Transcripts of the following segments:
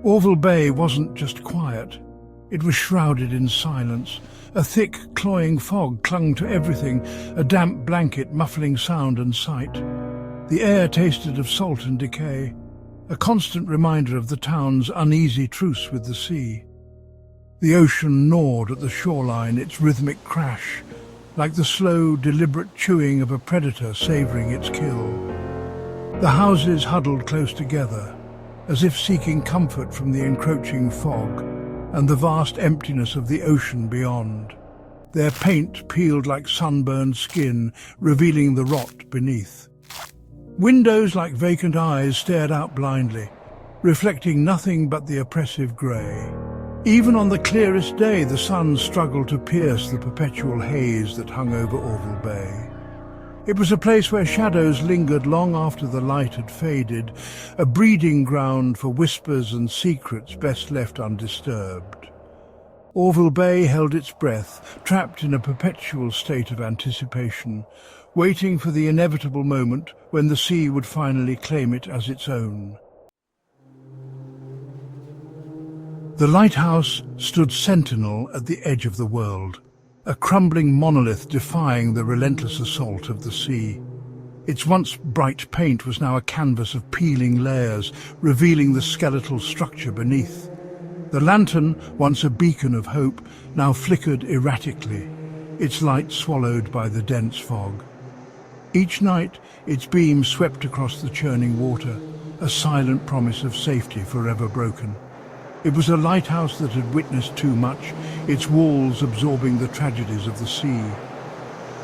Orville Bay wasn't just quiet. It was shrouded in silence. A thick, cloying fog clung to everything, a damp blanket muffling sound and sight. The air tasted of salt and decay, a constant reminder of the town's uneasy truce with the sea. The ocean gnawed at the shoreline, its rhythmic crash, like the slow, deliberate chewing of a predator savouring its kill. The houses huddled close together, as if seeking comfort from the encroaching fog and the vast emptiness of the ocean beyond. Their paint peeled like sunburned skin, revealing the rot beneath. Windows like vacant eyes stared out blindly, reflecting nothing but the oppressive grey. Even on the clearest day, the sun struggled to pierce the perpetual haze that hung over Orville Bay. It was a place where shadows lingered long after the light had faded, a breeding ground for whispers and secrets best left undisturbed. Orville Bay held its breath, trapped in a perpetual state of anticipation, waiting for the inevitable moment when the sea would finally claim it as its own. The lighthouse stood sentinel at the edge of the world, a crumbling monolith defying the relentless assault of the sea. Its once bright paint was now a canvas of peeling layers, revealing the skeletal structure beneath. The lantern, once a beacon of hope, now flickered erratically, its light swallowed by the dense fog. Each night, its beams swept across the churning water, a silent promise of safety forever broken. It was a lighthouse that had witnessed too much, its walls absorbing the tragedies of the sea.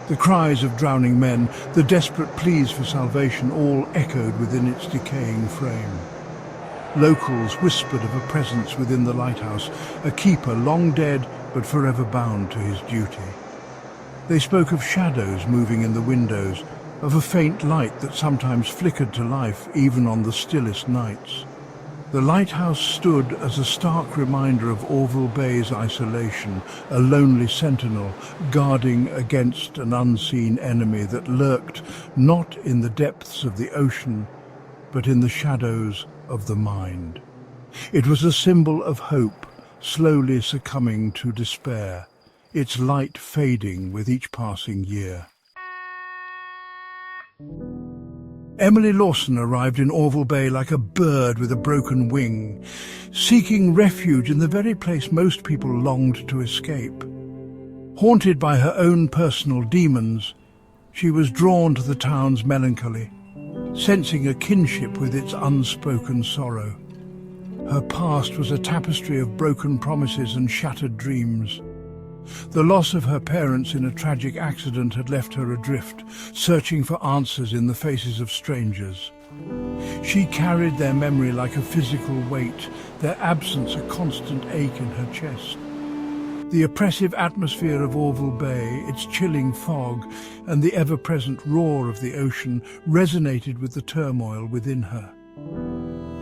The cries of drowning men, the desperate pleas for salvation, all echoed within its decaying frame. Locals whispered of a presence within the lighthouse, a keeper long dead but forever bound to his duty. They spoke of shadows moving in the windows, of a faint light that sometimes flickered to life even on the stillest nights. The lighthouse stood as a stark reminder of Orville Bay's isolation, a lonely sentinel guarding against an unseen enemy that lurked not in the depths of the ocean, but in the shadows of the mind. It was a symbol of hope, slowly succumbing to despair, its light fading with each passing year. Emily Lawson arrived in Orville Bay like a bird with a broken wing, seeking refuge in the very place most people longed to escape. Haunted by her own personal demons, she was drawn to the town's melancholy, sensing a kinship with its unspoken sorrow. Her past was a tapestry of broken promises and shattered dreams. The loss of her parents in a tragic accident had left her adrift, searching for answers in the faces of strangers. She carried their memory like a physical weight, their absence a constant ache in her chest. The oppressive atmosphere of Orville Bay, its chilling fog, and the ever-present roar of the ocean resonated with the turmoil within her.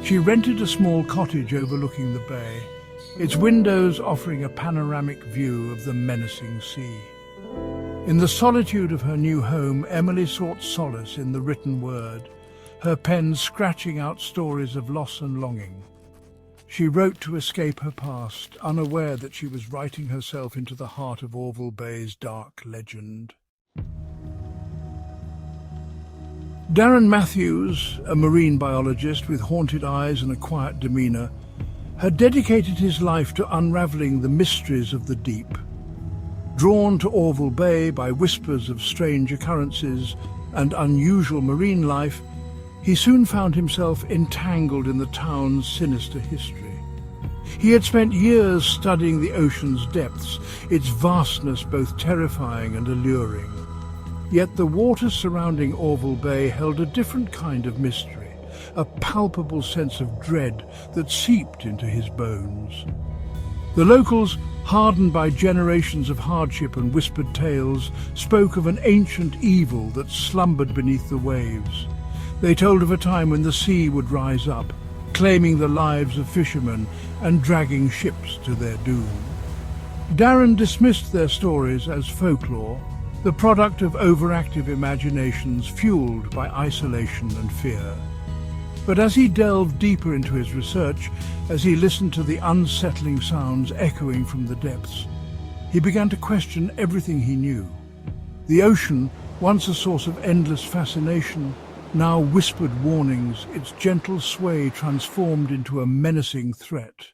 She rented a small cottage overlooking the bay, its windows offering a panoramic view of the menacing sea. In the solitude of her new home, Emily sought solace in the written word, her pen scratching out stories of loss and longing. She wrote to escape her past, unaware that she was writing herself into the heart of Orville Bay's dark legend. Darren Matthews, a marine biologist with haunted eyes and a quiet demeanour, had dedicated his life to unravelling the mysteries of the deep. Drawn to Orville Bay by whispers of strange occurrences and unusual marine life, he soon found himself entangled in the town's sinister history. He had spent years studying the ocean's depths, its vastness both terrifying and alluring. Yet the waters surrounding Orville Bay held a different kind of mystery, a palpable sense of dread that seeped into his bones. The locals, hardened by generations of hardship and whispered tales, spoke of an ancient evil that slumbered beneath the waves. They told of a time when the sea would rise up, claiming the lives of fishermen and dragging ships to their doom. Darren dismissed their stories as folklore, the product of overactive imaginations fueled by isolation and fear. But as he delved deeper into his research, as he listened to the unsettling sounds echoing from the depths, he began to question everything he knew. The ocean, once a source of endless fascination, now whispered warnings, its gentle sway transformed into a menacing threat.